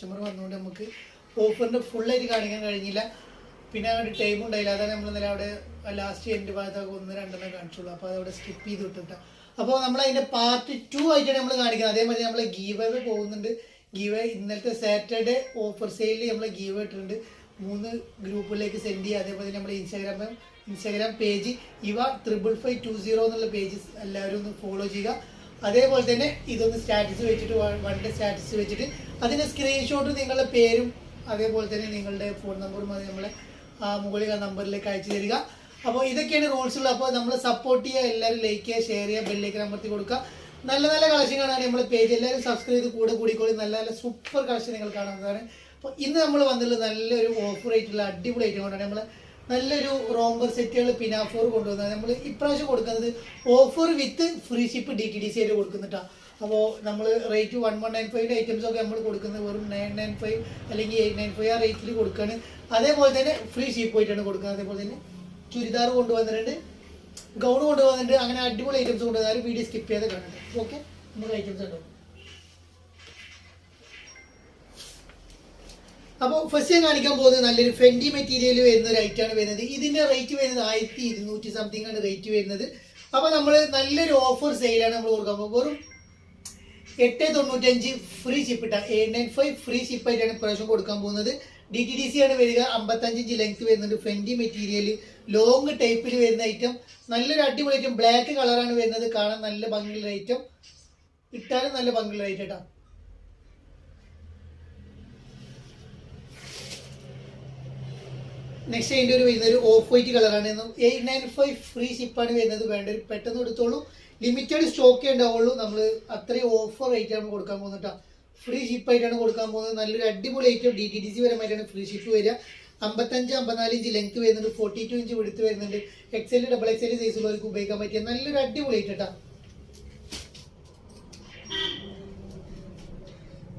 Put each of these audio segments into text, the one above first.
Customer വന്നുകൊണ്ട് നമുക്ക് ഓഫറിൻ്റെ ഫുള്ളായിട്ട് കാണിക്കാൻ കഴിഞ്ഞില്ല. പിന്നെ അങ്ങോട്ട് ടൈം ഉണ്ടായില്ല. അതാണ് നമ്മൾ ഇന്നലെ അവിടെ ലാസ്റ്റ് എൻ്റെ ഭാഗത്തൊക്കെ 1-2 കാണിച്ചുള്ളൂ. അപ്പോൾ അതവിടെ സ്കിപ്പ് ചെയ്ത് വിട്ടിട്ടാണ്. അപ്പോൾ നമ്മൾ അതിൻ്റെ പാർട്ട് 2 ആയിട്ടാണ് നമ്മൾ കാണിക്കുന്നത്. അതേമാതിരി നമ്മൾ ഗീവ് പോകുന്നുണ്ട്. ഗീവ് ഇന്നലത്തെ സാറ്റർഡേ ഓഫർ സെയിലിൽ നമ്മൾ ഗീവ് ഇട്ടിട്ടുണ്ട്. 3 ഗ്രൂപ്പിലേക്ക് സെൻഡ് ചെയ്യുക. അതേപോലെ നമ്മൾ ഇൻസ്റ്റാഗ്രാം പേജ് ഇവ 55520 എന്നുള്ള പേജ് എല്ലാവരും ഒന്ന് ഫോളോ ചെയ്യുക. അതേപോലെ തന്നെ ഇതൊന്ന് സ്റ്റാറ്റസ് വെച്ചിട്ട് 1 ഡേ സ്റ്റാറ്റസ് വെച്ചിട്ട് അതിൻ്റെ സ്ക്രീൻഷോട്ട് നിങ്ങളുടെ പേരും അതേപോലെ തന്നെ നിങ്ങളുടെ ഫോൺ നമ്പറും അത് നമ്മളെ മുകളിൽ നമ്പറിലേക്ക് അയച്ചു തരിക. അപ്പോൾ ഇതൊക്കെയാണ് റൂൾസ് ഉള്ളത്. അപ്പോൾ നമ്മൾ സപ്പോർട്ട് ചെയ്യുക, എല്ലാവരും ലൈക്ക് ചെയ്യുക, ഷെയർ ചെയ്യുക, ബെല്ലേക്ക് അമർത്തി കൊടുക്കുക. നല്ല നല്ല കളക്ഷൻ കാണാൻ നമ്മുടെ പേജ് എല്ലാവരും സബ്സ്ക്രൈബ് ചെയ്ത് കൂടിക്കോളി. നല്ല നല്ല സൂപ്പർ കളക്ഷൻ നിങ്ങൾ കാണാവുന്നതാണ്. അപ്പോൾ ഇന്ന് നമ്മൾ വന്നിട്ടുള്ള നല്ലൊരു ഓഫർ ആയിട്ടുള്ള അടിപൊളി ഐറ്റം കൊണ്ടാണ് നമ്മൾ നല്ലൊരു റോംബർ സെറ്റുകൾ പിനാഫോർ കൊണ്ടുവന്നത്. നമ്മൾ ഇപ്രാവശ്യം കൊടുക്കുന്നത് ഓഫർ വിത്ത് ഫ്രീ ഷിപ്പ് DTDC ആയിട്ട് കൊടുക്കുന്നിട്ടാണ്. അപ്പോൾ നമ്മൾ റേറ്റ് 1195 ഐറ്റംസ് ഒക്കെ നമ്മൾ കൊടുക്കുന്നത് വെറും 995 അല്ലെങ്കിൽ 895 ആ റേറ്റിൽ കൊടുക്കുകയാണ്. അതേപോലെ തന്നെ ഫ്രീ ഷിപ്പ് ആയിട്ടാണ് കൊടുക്കുന്നത്. അതേപോലെ തന്നെ ചുരിദാർ കൊണ്ടുവന്നിട്ടുണ്ട്, ഗൗൺ കൊണ്ടുവന്നിട്ടുണ്ട്. അങ്ങനെ അടിപൊളി ഐറ്റംസ് കൊണ്ടുവന്നാലും വീഡിയോ സ്കിപ്പ് ചെയ്ത് കാണുന്നുണ്ട്. ഓക്കെ, നമുക്ക് ഐറ്റംസ് ഉണ്ടോ? അപ്പോൾ ഫസ്റ്റ് ഞാൻ കാണിക്കാൻ പോകുന്നത് നല്ലൊരു ഫെൻഡി മെറ്റീരിയൽ വരുന്ന ഒരു ഐറ്റമാണ് വരുന്നത്. ഇതിൻ്റെ റേറ്റ് വരുന്നത് 1200 സംതിങ് ആണ് റേറ്റ് വരുന്നത്. അപ്പോൾ നമ്മൾ നല്ലൊരു ഓഫർ സെയിലാണ് നമ്മൾ കൊടുക്കാൻ പോകുന്നത്. വെറും 895 ഫ്രീ ഷിപ്പ് ഇട്ടാണ്. 895 ഫ്രീ ഷിപ്പായിട്ടാണ് ഇപ്രാവശ്യം കൊടുക്കാൻ പോകുന്നത്. DTDC ആണ് വരിക. 55 ഇഞ്ച് ലെങ്ത് വരുന്നുണ്ട്. ഫെൻഡി മെറ്റീരിയൽ ലോങ് ടൈപ്പിൽ വരുന്ന ഐറ്റം. നല്ലൊരു അടിപൊളി ഐറ്റം. ബ്ലാക്ക് കളറാണ് വരുന്നത്. കാണാൻ നല്ല ഭംഗിയുള്ള ഐറ്റം, ഇട്ടാലും നല്ല ഭംഗിയുള്ള ഐറ്റം കേട്ടോ. നെക്സ്റ്റ് അതിൻ്റെ വരുന്നൊരു ഓഫ് വൈറ്റ് കളറാണ്. 895 ഫ്രീ ഷിപ്പാണ് വരുന്നത്. വേണ്ടത് പെട്ടെന്ന് എടുത്തോളൂ. ലിമിറ്റഡ് സ്റ്റോക്കേ ഉണ്ടാവുള്ളൂ. നമ്മൾ അത്രയും ഓഫർ റേറ്റ് ആണ് കൊടുക്കാൻ പോകുന്നത് കേട്ടോ. ഫ്രീ ഷിപ്പായിട്ടാണ് കൊടുക്കാൻ പോകുന്നത്. നല്ലൊരു അടിപൊളി ഐറ്റം. DTDC പരമായിട്ടാണ് ഫ്രീ ഷിപ്പ് വരിക. 55-54 ഇഞ്ച് ലെങ്ത് വരുന്നുണ്ട്. 42 ഇഞ്ച് വിടുത്ത് വരുന്നുണ്ട്. XL XXL സൈസുള്ളവർക്ക് ഉപയോഗിക്കാൻ പറ്റിയ നല്ലൊരു അടിപൊളി ഐറ്റം കേട്ടോ.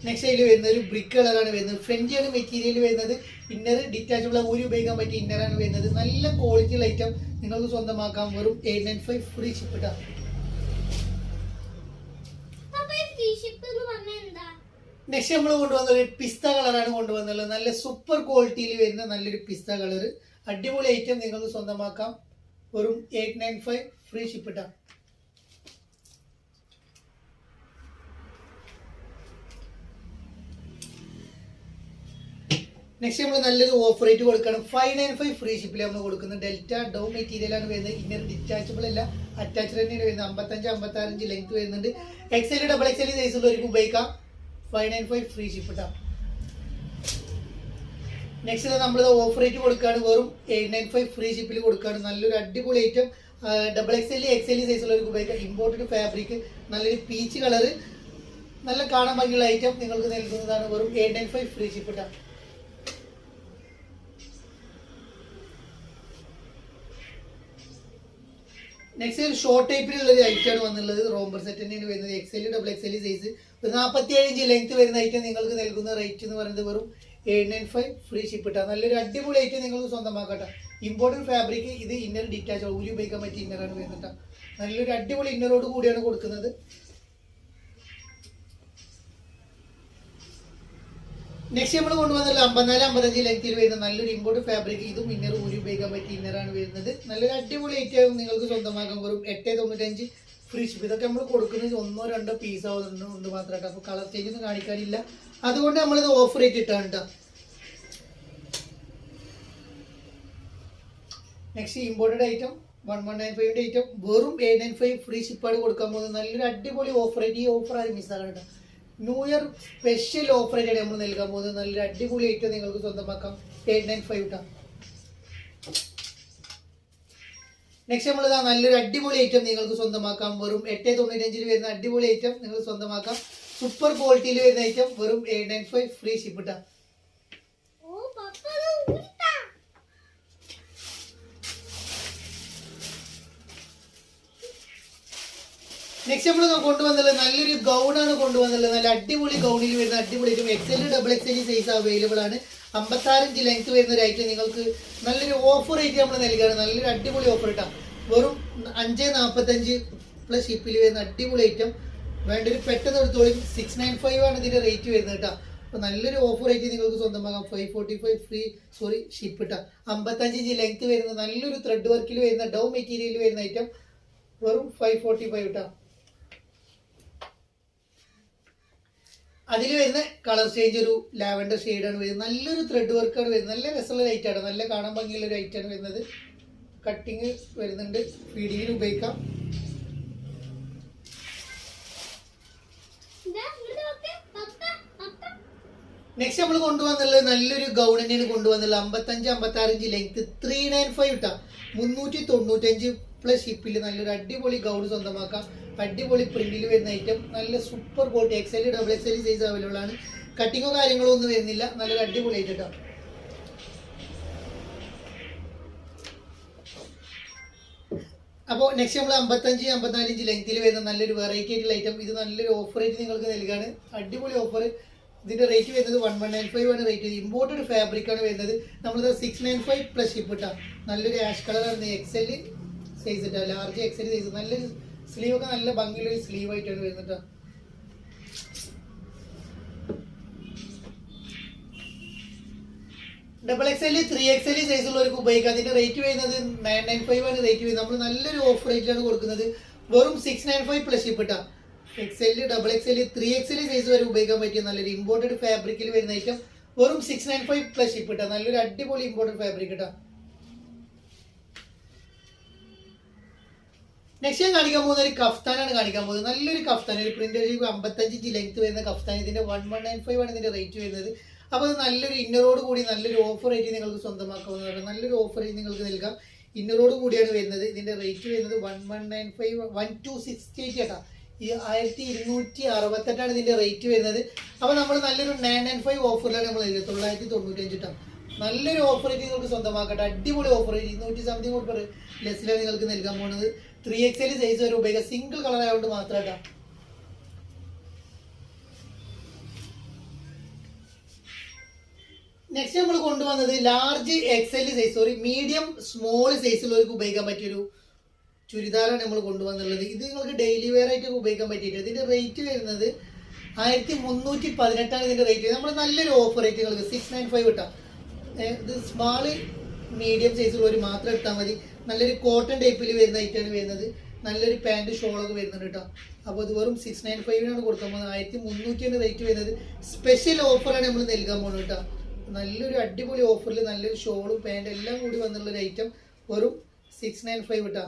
നെക്സ്റ്റ് അതിൽ വരുന്നത് ഒരു ബ്രിക്ക് കളറാണ് വരുന്നത്. ഫ്രഞ്ചാണ് മെറ്റീരിയൽ വരുന്നത്. ഇന്നർ ഡിറ്റാച്ചബിൾ ഊരി ഉപയോഗിക്കാൻ പറ്റിയ ഇന്നറാണ് വരുന്നത്. നല്ല ക്വാളിറ്റിയുള്ള ഐറ്റം നിങ്ങൾക്ക് സ്വന്തമാക്കാം. വെറും 895 ഫ്രീ ഷിപ്പ് ഇട്ടാ. നെക്സ്റ്റ് നമ്മൾ കൊണ്ടുവന്നത് പിസ്ത കളറാണ് കൊണ്ടുവന്നുള്ളത്. നല്ല സൂപ്പർ ക്വാളിറ്റിയിൽ വരുന്ന നല്ലൊരു പിസ്ത കളർ അടിപൊളി ഐറ്റം നിങ്ങൾക്ക് സ്വന്തമാക്കാം. വെറും 895 ഫ്രീ ഷിപ്പ് ഇട്ടാ. നെക്സ്റ്റ് നമ്മൾ നല്ലൊരു ഓഫർ റേറ്റ് കൊടുക്കണം. 595 ഫ്രീ ഷിപ്പിൽ നമ്മൾ കൊടുക്കുന്നത്. ഡെൽറ്റ ഡൗൺ മെറ്റീരിയലാണ് വരുന്നത്. ഇന്നർ ഡിറ്റാച്ചബിൾ അല്ല, അറ്റാച്ച്ഡ് തന്നെയാണ് വരുന്നത്. 55-56 ഇഞ്ച് ലെങ്ത് വരുന്നുണ്ട്. XL XXL സൈസുള്ളവർക്ക് ഉപയോഗിക്കാം. 595 ഫ്രീ ഷിപ്പ് ഇട്ടാ. നെക്സ്റ്റ് നമ്മൾ ഓഫർ റേറ്റ് കൊടുക്കുകയാണ്. വെറും 895 ഫ്രീ ഷിപ്പിൽ കൊടുക്കുകയാണ്. നല്ലൊരു അടിപൊളി ഐറ്റം. XXL XL സൈസുള്ളവർക്ക് ഉപയോഗിക്കാം. ഇമ്പോർട്ടഡ് ഫാബ്രിക്, നല്ലൊരു പീച്ച് കളറ്, നല്ല കാണാൻ ഭംഗിയുള്ള ഐറ്റം നിങ്ങൾക്ക് നൽകുന്നതാണ്. വെറും 895 ഫ്രീ ഷിപ്പ് ഇട്ടാ. നെക്സ്റ്റ് ഒരു ഷോർട്ട് ടൈപ്പിലുള്ള ഒരു ഐറ്റമാണ് വന്നുള്ളത്. റോംബർ സെറ്റ് തന്നെയാണ് വരുന്നത്. XL XXL സൈസ് ഒരു 47 ഇഞ്ച് ലെങ്ത് വരുന്ന ഐറ്റം നിങ്ങൾക്ക് നൽകുന്ന റേറ്റ് എന്ന് പറയുന്നത് വെറും 895 ഫ്രീ ഷിപ്പ് ഇട്ടാ. നല്ലൊരു അടിപൊളി ഐറ്റം നിങ്ങൾക്ക് സ്വന്തമാക്കട്ടെ. Important fabric. ഇത് ഇന്നർ ഡിറ്റാച്ച് ഊരി ഉപയോഗിക്കാൻ പറ്റിയ ഇന്നറാണ് വരുന്നത്. നല്ലൊരു അടിപൊളി ഇന്നറോട് കൂടിയാണ് കൊടുക്കുന്നത്. നെക്സ്റ്റ് നമ്മൾ കൊണ്ടുവന്നത് 54-55 ലെങ്ത്തിൽ വരുന്ന നല്ലൊരു ഇമ്പോർട്ട് ഫാബ്രിക്. ഇതും ഇന്നർ ഊരി ഉപയോഗിക്കാൻ പറ്റിയ ഇന്നറാണ് വരുന്നത്. നല്ലൊരു അടിപൊളി ഐറ്റം നിങ്ങൾക്ക് സ്വന്തമാക്കാൻ. വെറും 895 ഫ്രീ ഷിപ്പ്. ഇതൊക്കെ നമ്മൾ കൊടുക്കുന്നത് 1-2 പീസ് ആവുന്നുണ്ട് മാത്രമായിട്ട്. അപ്പോൾ കളർ ചേഞ്ച് ഒന്നും കാണിക്കാനില്ല. അതുകൊണ്ട് നമ്മളിത് ഓഫർ റേറ്റ് ഇട്ടാണ് കേട്ടോ. നെക്സ്റ്റ് ഇമ്പോർട്ടഡ് ഐറ്റം 1195 ഐറ്റം വെറും 895 ഫ്രീ ഷിപ്പാണ് കൊടുക്കാൻ പോകുന്നത്. നല്ലൊരു അടിപൊളി ഓഫർ റേറ്റ്. ഈ ഓഫർ ആരും മിസ്സാണ് കേട്ടോ. ന്യൂ ഇയർ സ്പെഷ്യൽ ഓഫർ ആയിട്ടാണ് നമ്മൾ നൽകാൻ പോകുന്നത്. നല്ലൊരു അടിപൊളി ഐറ്റം നിങ്ങൾക്ക് സ്വന്തമാക്കാം. 895 ഇട്ടാ. നെക്സ്റ്റ് നമ്മൾ നല്ലൊരു അടിപൊളി ഐറ്റം നിങ്ങൾക്ക് സ്വന്തമാക്കാം. വെറും 895 വരുന്ന അടിപൊളി ഐറ്റം നിങ്ങൾ സ്വന്തമാക്കാം. സൂപ്പർ ക്വാളിറ്റിയിൽ വരുന്ന ഐറ്റം വെറും 895 ഫ്രീ ഷിപ്പ് ഇട്ടാ. നെക്സ്റ്റ് നമ്മൾ കൊണ്ടുവന്നുള്ളത് നല്ലൊരു ഗൗണാണ് കൊണ്ടുവന്നുള്ളത്. നല്ല അടിപൊളി ഗൗണിൽ വരുന്ന അടിപൊളി item. XL XXL size available ആണ്. 56 ഇഞ്ച് ലെങ്ത് വരുന്ന ഒരു ഐറ്റം നിങ്ങൾക്ക് നല്ലൊരു ഓഫർ റേറ്റ് നമ്മൾ നൽകുകയാണ്. നല്ലൊരു അടിപൊളി ഓഫർ ഇട്ടാ. വെറും 545 പ്ലസ് ഷിപ്പിൽ വരുന്ന അടിപൊളി ഐറ്റം. വേണ്ടൊരു പെട്ടെന്ന് എടുത്തോളും. 695 ആണ് ഇതിന്റെ റേറ്റ് വരുന്നത് കേട്ടോ. അപ്പോൾ നല്ലൊരു ഓഫർ ആയിട്ട് നിങ്ങൾക്ക് സ്വന്തമാക്കാം. 545 ഫ്രീ ഷിപ്പ് ഇട്ടാ. 55 ഇഞ്ച് ലെങ്ത് വരുന്ന നല്ലൊരു ത്രെഡ് വർക്കിൽ വരുന്ന ഡൗ മെറ്റീരിയൽ വരുന്ന ഐറ്റം വെറും 545 ഇട്ടാ. അതിൽ വരുന്ന കളർ ചേഞ്ച് ഒരു ലാവൻഡർ ഷെയ്ഡാണ് വരുന്നത്. നല്ലൊരു ത്രെഡ് വർക്കാണ് വരുന്നത്. നല്ല രസമുള്ള ലൈറ്റാണ്, നല്ല കാണാൻ ഭംഗിയുള്ള ഒരു ഐറ്റാണ് വരുന്നത്. കട്ടിങ് വരുന്നുണ്ട്, ഫീഡിങ്ങിന് ഉപയോഗിക്കാം. നെക്സ്റ്റ് നമ്മൾ കൊണ്ടുവന്നുള്ളത് നല്ലൊരു ഗൗൺ തന്നെയാണ് കൊണ്ടുവന്നുള്ളത്. 55-56 ഇഞ്ച് ലെങ്ത് 395 ഇട്ടാ. 395 പ്ലസ് ഷിപ്പിൽ നല്ലൊരു അടിപൊളി ഗൗൺ സ്വന്തമാക്കാം. അടിപൊളി പ്രിന്റിൽ വരുന്ന ഐറ്റം, നല്ല super quality. XL double XL size available ആണ്. കട്ടിങ്ങോ കാര്യങ്ങളോ ഒന്നും വരുന്നില്ല. നല്ലൊരു അടിപൊളി ഐറ്റം കേട്ടോ. അപ്പോൾ നെക്സ്റ്റ് നമ്മൾ 55-54 ഇഞ്ച് ലെങ്ത്തിൽ വരുന്ന നല്ലൊരു വെറൈറ്റി ആയിട്ടുള്ള ഐറ്റം. ഇത് നല്ലൊരു ഓഫർ ആയിട്ട് നിങ്ങൾക്ക് നൽകുകയാണ്. അടിപൊളി ഓഫർ. ഇതിന്റെ റേറ്റ് വരുന്നത് 1195 ആണ് റേറ്റ്. ഇമ്പോർട്ടഡ് ഫാബ്രിക് ആണ് വരുന്നത്. നമ്മളിത് 695 പ്ലസ് ഷിപ്പ് ഇട്ടാ. നല്ലൊരു ആഷ് കളറാണ്. XL സൈസ് ഇട്ടാ, ലാർജ് XL സൈസ്. നല്ലൊരു സ്ലീവ് ഒക്കെ നല്ല ഭംഗിയുള്ള ഒരു സ്ലീവ് ആയിട്ടാണ് വരുന്നത്. ഡബിൾ XL 3XL സൈസുള്ളവർക്ക് ഉപയോഗിക്കാം. അതിന്റെ റേറ്റ് വരുന്നത് 995 ആണ് റേറ്റ് വരുന്നത്. നമ്മൾ നല്ലൊരു ഓഫർ റേറ്റിലാണ് കൊടുക്കുന്നത്. വെറും 695 പ്ലസ് ഷിപ്പ് ഇട്ടാ. XL double XL 3XL size വരെ ഉപയോഗിക്കാൻ പറ്റിയ നല്ലൊരു ഇമ്പോർട്ടഡ് ഫാബ്രിക്കിൽ വരുന്ന ഐറ്റം വെറും 695 പ്ലസ് ഷിപ്പ് ഇട്ടാ. നല്ലൊരു അടിപൊളി ഇമ്പോർട്ടഡ് ഫാബ്രിക് ഇട്ടാ. നെക്സ്റ്റ് ഞാൻ കാണിക്കാൻ പോകുന്ന ഒരു കഫ്താനാണ് കാണിക്കാൻ പോകുന്നത്. നല്ലൊരു കഫ്താൻ, ഒരു പ്രിന്റ് 55 ഇഞ്ച് ലെങ്ത് വരുന്ന കഫ്താൻ. ഇതിന്റെ 1195 ആണ് ഇതിന്റെ റേറ്റ് വരുന്നത്. അപ്പോൾ അത് നല്ലൊരു ഇന്നറോട് കൂടി നല്ലൊരു ഓഫർ റേറ്റ് നിങ്ങൾക്ക് സ്വന്തമാക്കാവുന്നതാണ്. നല്ലൊരു ഓഫർ റേറ്റ് നിങ്ങൾക്ക് നൽകാം. ഇന്നറോട് കൂടിയാണ് വരുന്നത്. ഇതിന്റെ റേറ്റ് വരുന്നത് 1195 1268 കേട്ടാ. ഈ 1268 ഇതിന്റെ റേറ്റ് വരുന്നത്. അപ്പോൾ നമ്മൾ നല്ലൊരു 995 ഓഫറിലാണ് നമ്മൾ 995 കേട്ടോ. നല്ലൊരു ഓഫർ റേറ്റ് നിങ്ങൾക്ക് സ്വന്തമാക്കട്ടെ. അടിപൊളി ഓഫർ റേറ്റ് 200 സംതിങ് കൊടുത്ത് ലെസ്സിലാണ് നിങ്ങൾക്ക് നൽകാൻ പോകുന്നത്. 3XL സൈസ് വരെ ഉപയോഗിക്കാം. സിംഗിൾ കളർ ആയതുകൊണ്ട് മാത്രമായിട്ടാ. നെക്സ്റ്റ് നമ്മൾ കൊണ്ടുവന്നത് large XL size medium small സൈസിലുള്ളവർക്ക് ഉപയോഗിക്കാൻ പറ്റിയൊരു ചുരിദാറാണ് നമ്മൾ കൊണ്ടുവന്നുള്ളത്. ഇത് നിങ്ങൾക്ക് ഡെയിലി വെയർ ആയിട്ട് ഉപയോഗിക്കാൻ പറ്റിയിട്ട്. ഇതിന്റെ റേറ്റ് വരുന്നത് 1318 ഇതിന്റെ റേറ്റ്. നമ്മൾ നല്ലൊരു ഓഫർ റേറ്റ് നിങ്ങൾക്ക് 695 ഇട്ടാ. ഇത് സ്മാള് മീഡിയം സൈസിലുള്ളവർ മാത്രം എടുത്താൽ മതി. നല്ലൊരു കോട്ടൺ ടൈപ്പിൽ വരുന്ന ഐറ്റാണ് വരുന്നത്. നല്ലൊരു പാൻറ് ഷോളൊക്കെ വരുന്നുണ്ട് കേട്ടോ. അപ്പോൾ ഇത് വെറും 695 കൊടുക്കാൻ പോകുന്നത്. 1300 റേറ്റ് വരുന്നത്. സ്പെഷ്യൽ ഓഫറാണ് നമ്മൾ നൽകാൻ പോകുന്നത് കേട്ടോ. നല്ലൊരു അടിപൊളി ഓഫറിൽ നല്ലൊരു ഷോളും പാൻറ് എല്ലാം കൂടി വന്നുള്ളൊരു ഐറ്റം വെറും 695 ഇട്ടാ.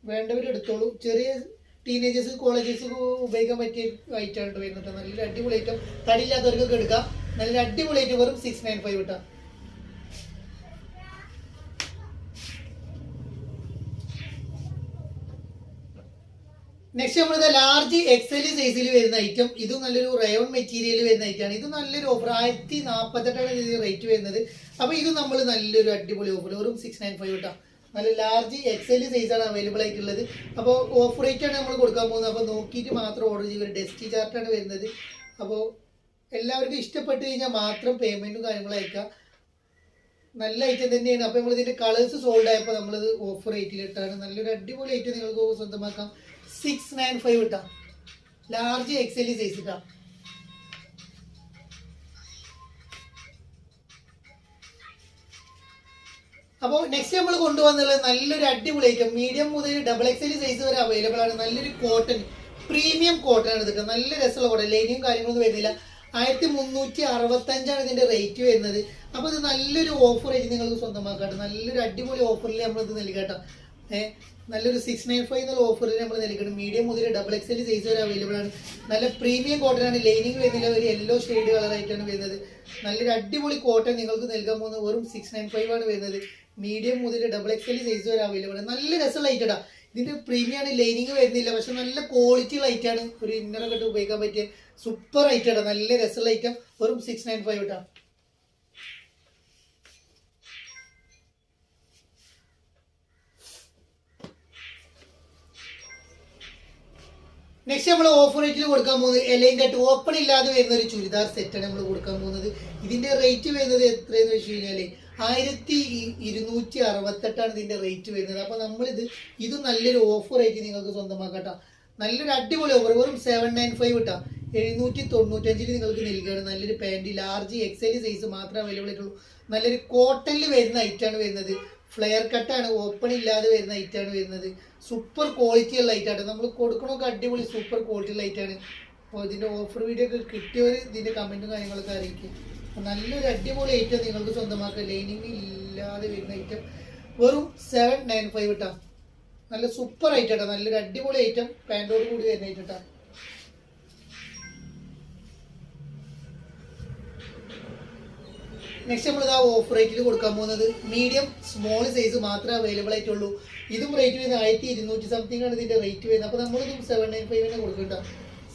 വേണ്ടവർ എടുത്തോളൂ. ചെറിയ ടീനേജേഴ്സ് കോളേജേഴ്സ് ഉപയോഗിക്കാൻ പറ്റിയ ഐറ്റമാണ് വരുന്നത്. നല്ലൊരു അടിപൊളി ഐറ്റം. തടിയില്ലാത്തവർക്കൊക്കെ എടുക്കാം. നല്ലൊരു അടിപൊളി ഐറ്റം വെറും 695 ഇട്ടാ. നെക്സ്റ്റ് നമ്മളിത് ലാർജ് XL സൈസിൽ വരുന്ന ഐറ്റം. ഇതും നല്ലൊരു റയോൺ മെറ്റീരിയൽ വരുന്ന ഐറ്റമാണ്. ഇത് നല്ലൊരു ഓഫർ 1048 ഇതിന് റേറ്റ് വരുന്നത്. അപ്പോൾ ഇത് നമ്മൾ നല്ലൊരു അടിപൊളി ഓഫർ വെറും 695 ഇട്ടാ. നല്ല ലാർജ് XL സൈസാണ് അവൈലബിൾ ആയിട്ടുള്ളത്. അപ്പോൾ ഓഫർ റേറ്റ് ആണ് നമ്മൾ കൊടുക്കാൻ പോകുന്നത്. അപ്പോൾ നോക്കിയിട്ട് മാത്രം ഓർഡർ ചെയ്യുക. ഒരു ഡെസ്റ്റി ചാർട്ടാണ് വരുന്നത്. അപ്പോൾ എല്ലാവർക്കും ഇഷ്ടപ്പെട്ട് കഴിഞ്ഞാൽ മാത്രം പേയ്മെന്റും കാര്യങ്ങളും അയക്കാം. നല്ല ഐറ്റം തന്നെയാണ്. അപ്പോൾ നമ്മൾ ഇതിന്റെ കളേഴ്സ് സോൾഡ് ആയപ്പോൾ നമ്മളിത് ഓഫർ റേറ്റിലിട്ടാണ്. നല്ലൊരു അടിപൊളി ഐറ്റം നിങ്ങൾക്ക് സ്വന്തമാക്കാം. 695 ഇട്ടാ. ലാർജ് XL സൈസ് ഇട്ടാ. അപ്പോൾ നെക്സ്റ്റ് നമ്മൾ കൊണ്ടുവന്നുള്ളത് നല്ലൊരു അടിപൊളി ഐറ്റം. മീഡിയം മുതൽ ഡബിൾ XL സൈസ് വരെ അവൈലബിൾ ആണ്. നല്ലൊരു കോട്ടൺ, പ്രീമിയം കോട്ടൺ ആണ് ഇതൊക്കെ. നല്ല രസമുള്ള കോട്ടൺ, ലൈനിയും കാര്യങ്ങളൊന്നും വരുന്നില്ല. 1365 ഇതിന്റെ റേറ്റ് വരുന്നത്. അപ്പോൾ ഇത് നല്ലൊരു ഓഫർ ആയിട്ട് നിങ്ങൾക്ക് സ്വന്തമാക്കാട്ടോ. നല്ലൊരു അടിപൊളി ഓഫറിൽ നമ്മളിത് നൽകാട്ടോ. നല്ലൊരു 695 എന്നുള്ള ഓഫറിൽ നമ്മൾ നൽകണം. മീഡിയം മുതൽ ഡബിൾ XL സൈസ് വരെ അവൈലബിൾ ആണ്. നല്ല പ്രീമിയം കോട്ടൺ ആണ്. ലൈനിങ് വരുന്നില്ല. ഒരു യെല്ലോ ഷെയ്ഡ് കളറായിട്ടാണ് വരുന്നത്. നല്ലൊരു അടിപൊളി കോട്ടൺ നിങ്ങൾക്ക് നൽകാൻ പോകുന്നത് വെറും 695 ആണ് വരുന്നത്. മീഡിയം മുതൽ ഡബിൾ XL സൈസ് വരെ അവൈലബിൾ ആണ്. നല്ല രസമുള്ള ഐറ്റാ. ഇതിന്റെ പ്രീമിയം ആണ്. ലൈനിങ് വരുന്നില്ല. പക്ഷെ നല്ല ക്വാളിറ്റി ലൈറ്റാണ്. ഒരു ഇന്നറൊക്കെ ഇട്ട് ഉപയോഗിക്കാൻ പറ്റിയ സൂപ്പർ ഐറ്റാണ്. നല്ല രസമുള്ള ഐറ്റം വെറും 695 ഇട്ടാ. നെക്സ്റ്റ് നമ്മൾ ഓഫർ റേറ്റിൽ കൊടുക്കാൻ പോകുന്നത് എലൈൻ കട്ട് ഓപ്പൺ ഇല്ലാതെ വരുന്ന ഒരു ചുരിദാർ സെറ്റാണ് നമ്മൾ കൊടുക്കാൻ പോകുന്നത്. ഇതിന്റെ റേറ്റ് വരുന്നത് എത്രയെന്ന് വെച്ച് കഴിഞ്ഞാല് 1268 ഇതിന്റെ റേറ്റ് വരുന്നത്. അപ്പൊ നമ്മളിത് നല്ലൊരു ഓഫർ റേറ്റ് നിങ്ങൾക്ക് സ്വന്തമാക്കട്ടോ. നല്ലൊരു അടിപൊളി ഓഫർ വെറും 795 ഇട്ടാ. 795 നിങ്ങൾക്ക് നൽകുകയാണ്. നല്ലൊരു പാൻറ് ലാർജ് എക്സൽ സൈസ് മാത്രമേ അവൈലബിൾ ആയിട്ടുള്ളൂ. നല്ലൊരു കോട്ടണിൽ വരുന്ന ഐറ്റാണ് വരുന്നത്. ഫ്ലെയർ കട്ടാണ്, ഓപ്പൺ ഇല്ലാതെ വരുന്ന ഐറ്റാണ് വരുന്നത്. സൂപ്പർ ക്വാളിറ്റി ഉള്ള ഐറ്റാണ് നമ്മൾ കൊടുക്കണമൊക്കെ, അടിപൊളി സൂപ്പർ ക്വാളിറ്റി ഉള്ള ഐറ്റാണ്. അപ്പോൾ ഇതിൻ്റെ ഓഫർ വീഡിയോ ഒക്കെ കിട്ടിയവർ ഇതിൻ്റെ കമൻറ്റും കാര്യങ്ങളൊക്കെ അറിയിക്കും. നല്ലൊരു അടിപൊളി ഐറ്റം നിങ്ങൾക്ക് സ്വന്തമാക്കുക. ലൈനിങ് ഇല്ലാതെ വരുന്ന ഐറ്റം വെറും 795 ഇട്ടാ. നല്ല സൂപ്പർ ഐറ്റം കേട്ടോ, നല്ലൊരു അടിപൊളി ഐറ്റം പാൻറ്റോട് കൂടി വരുന്ന ഐറ്റം കേട്ടോ. നെക്സ്റ്റ് നമ്മൾ ഇതാ ഓഫർ റേറ്റിൽ കൊടുക്കാൻ പോകുന്നത് മീഡിയം സ്മോൾ സൈസ് മാത്രമേ അവൈലബിൾ ആയിട്ടുള്ളൂ. ഇതും റേറ്റ് വരുന്നത് 1200 സംതിങ് ആണ് ഇതിന്റെ റേറ്റ് വരുന്നത്. അപ്പോൾ നമ്മളിതും 795 കൊടുക്കണ്ട,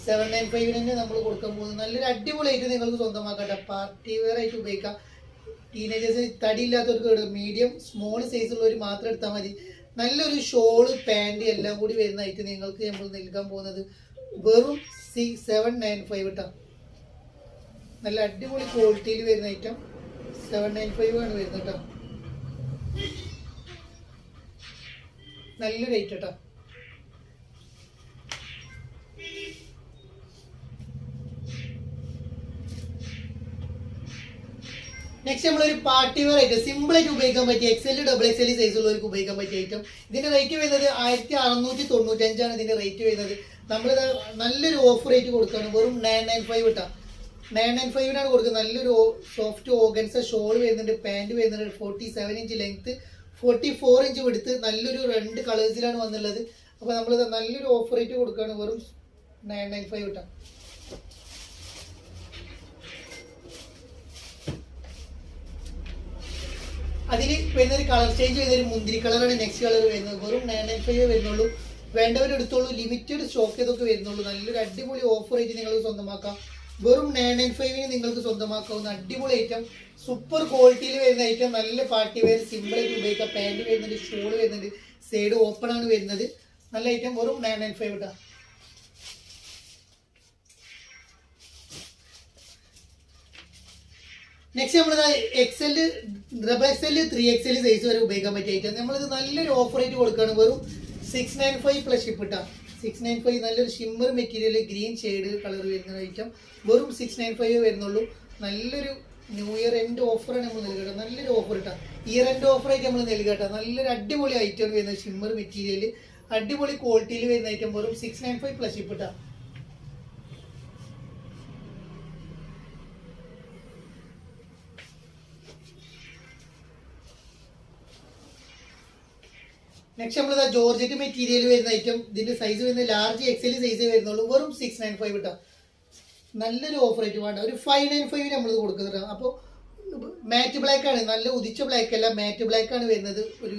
795 തന്നെ നമ്മൾ കൊടുക്കാൻ പോകുന്നത്. നല്ലൊരു അടിപൊളി ആയിട്ട് നിങ്ങൾക്ക് സ്വന്തമാക്കട്ടെ, പാർട്ടി വെയർ ആയിട്ട് ഉപയോഗിക്കാം. ടീനേജേഴ്സിന് തടിയില്ലാത്തവർക്ക് മീഡിയം സ്മോൾ സൈസ് ഉള്ളവർ മാത്രം എടുത്താൽ മതി. നല്ലൊരു ഷോള് പാൻറ് എല്ലാം കൂടി വരുന്ന ആയിട്ട് നിങ്ങൾക്ക് നമ്മൾ നൽകാൻ പോകുന്നത് വെറും 795 കേട്ടോ. നല്ല അടിപൊളി ക്വാളിറ്റിയിൽ വരുന്ന ഐറ്റം 795 ആണ് വരുന്നത് കേട്ടോ. നല്ല റേറ്റ് കേട്ടോ. നെക്സ്റ്റ് നമ്മളൊരു പാർട്ടി വെയർ ആയിട്ട് സിമ്പിൾ ആയിട്ട് ഉപയോഗിക്കാൻ പറ്റിയ XL ഡബിൾ XL സൈസ് ഉള്ളവർക്ക് ഉപയോഗിക്കാൻ പറ്റിയ ഐറ്റം. ഇതിന്റെ റേറ്റ് വരുന്നത് 1695 ആണ് ഇതിന്റെ റേറ്റ് വരുന്നത്. നമ്മളിത് നല്ലൊരു ഓഫർ റേറ്റ് കൊടുക്കുകയാണ്, വെറും 995 കേട്ടോ. 995 കൊടുക്കുന്നത്. നല്ലൊരു സോഫ്റ്റ് ഓർഗൻസ ഷോൾ വരുന്നുണ്ട്, പാൻറ് വരുന്നുണ്ട്. 47 ഇഞ്ച് ലെങ്ത്, 44 ഇഞ്ച് എടുത്ത് നല്ലൊരു 2 കളേഴ്സിലാണ് വന്നുള്ളത്. അപ്പോൾ നമ്മളിത് നല്ലൊരു ഓഫർ റേറ്റ് കൊടുക്കുകയാണ്, വെറും 995 കേട്ടോ. അതിൽ വരുന്നൊരു കളർ ചേഞ്ച് വരുന്നൊരു മുന്തിരി കളറാണ് നെക്സ്റ്റ് കളർ വരുന്നത്. വെറും 995 വരുന്നുള്ളൂ. വേണ്ടവരെടുത്തോളൂ, ലിമിറ്റഡ് സ്റ്റോക്ക് ഇതൊക്കെ വരുന്നുള്ളൂ. നല്ലൊരു അടിപൊളി ഓഫർ റേറ്റ് നിങ്ങൾക്ക് സ്വന്തമാക്കാം. വെറും 995 നിങ്ങൾക്ക് സ്വന്തമാക്കാവുന്ന അടിപൊളി ഐറ്റം, സൂപ്പർ ക്വാളിറ്റിയിൽ വരുന്ന ഐറ്റം. നല്ല പാർട്ടി വെയർ സിമ്പിൾ ആയിട്ട് ഉപയോഗിക്കാം. പാൻറ് വരുന്നുണ്ട്, ഷോൾ വരുന്നുണ്ട്, സൈഡ് ഓപ്പൺ ആണ് വരുന്നത്. നല്ല ഐറ്റം, വെറും 995 കേട്ടോ. നെക്സ്റ്റ് നമ്മളിത് XL, double XL, 3XL size വരെ ഉപയോഗിക്കാൻ പറ്റിയ ഐറ്റം. നമ്മളിത് നല്ലൊരു ഓഫർ റേറ്റ് കൊടുക്കുകയാണ്, വെറും 695 പ്ലസ് ഷിപ്പ് ഇട്ടാ. 695 നല്ലൊരു shimmer material green shade colour വരുന്ന ഐറ്റം, വെറും 695 വരുന്നുള്ളൂ. നല്ലൊരു ന്യൂ ഇയർ എൻഡ് ഓഫറാണ് നമ്മൾ നൽകട്ടെ. നല്ലൊരു ഓഫർ ഇട്ടാ, ഇയർ എൻഡ് ഓഫർ ആയിട്ട് നമ്മൾ നൽകട്ടെ. നല്ലൊരു അടിപൊളി ഐറ്റം വരുന്നത്, ഷിമ്മർ മെറ്റീരിയൽ അടിപൊളി ക്വാളിറ്റിയിൽ വരുന്ന ഐറ്റം, വെറും 695 പ്ലസ് ഷിപ്പ് ഇട്ടാ. നെക്സ്റ്റ് നമ്മളിതാ ജോർജറ്റ് മെറ്റീരിയൽ വരുന്ന ഐറ്റം. ഇതിന്റെ സൈസ് വരുന്നത് ലാർജ് XL സൈസേ വരുന്നുള്ളൂ, വെറും 695 കേട്ടോ. നല്ലൊരു ഓഫർ ആയിട്ട് വേണ്ട, ഒരു 595 നമ്മളിത് കൊടുക്കുന്നുണ്ട്. അപ്പോൾ മാറ്റ് ബ്ലാക്ക് ആണ്, നല്ല ഉദിച്ച ബ്ലാക്ക് അല്ല, മാറ്റ് ബ്ലാക്ക് ആണ് വരുന്നത്. ഒരു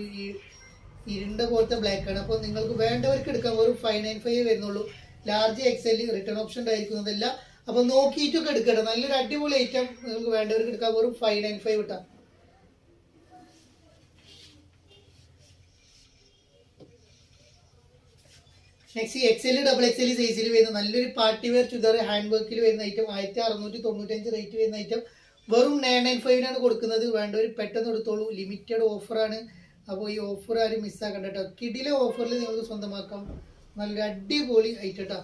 ഇരുണ്ട പോലത്തെ ബ്ലാക്ക് ആണ്. അപ്പോൾ നിങ്ങൾക്ക് വേണ്ടവർക്ക് എടുക്കാം, വെറും 595 വരുന്നുള്ളൂ. ലാർജ് XL റിട്ടേൺ ഓപ്ഷൻ ഉണ്ടായിരിക്കുന്നതല്ല. അപ്പോൾ നോക്കിയിട്ടൊക്കെ എടുക്കട്ടെ. നല്ലൊരു അടിപൊളി ഐറ്റം നിങ്ങൾക്ക് വേണ്ടവർക്ക് എടുക്കാം, വെറും 595 കേട്ടോ. നെക്സ്റ്റ് XL ഡബിൾ XL സൈസിൽ വരുന്ന നല്ലൊരു പാർട്ടി വെയർ ചുരിദാർ ഹാൻഡ് വർക്കിൽ വരുന്ന ഐറ്റം, 1695 റേറ്റ് വരുന്ന ഐറ്റം, വെറും 995 കൊടുക്കുന്നത്. വേണ്ടവർ പെട്ടെന്ന് എടുത്തോളൂ, ലിമിറ്റഡ് ഓഫറാണ്. അപ്പോൾ ഈ ഓഫർ ആരും മിസ്സാക്കണ്ട കേട്ടോ. കിടിലെ ഓഫറിൽ നിങ്ങൾക്ക് സ്വന്തമാക്കാം. നല്ലൊരു അടിപൊളി ഐറ്റം കേട്ടോ.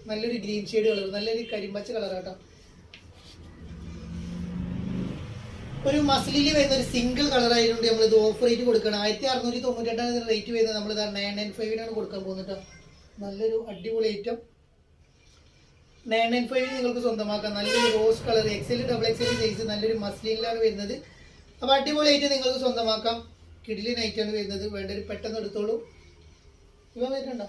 നല്ലൊരു ഗ്രീൻ ഷെയ്ഡ് കളർ, നല്ലൊരു കരിമ്പച്ച കളറാട്ടോ. ഒരു മസ്ലിൽ വരുന്ന ഒരു സിംഗിൾ കളർ ആയതുകൊണ്ട് നമ്മൾ ഇത് ഓഫർ റേറ്റ് കൊടുക്കണം. 1698 റേറ്റ് വരുന്നത്. നമ്മൾ 995 കൊടുക്കാൻ പോകുന്നത്. നല്ലൊരു അടിപൊളി ഐറ്റം 995 നിങ്ങൾക്ക് സ്വന്തമാക്കാം. നല്ലൊരു rose colour XL double XL size, നല്ലൊരു മസ്ലിനിലാണ് വരുന്നത്. അപ്പോൾ അടിപൊളി ഐറ്റം നിങ്ങൾക്ക് സ്വന്തമാക്കാം. കിഡിലിൻ ഐറ്റമാണ് വരുന്നത്. വേണ്ടൊരു പെട്ടെന്ന് എടുത്തോളൂ. ഇവ വരുന്നുണ്ടോ?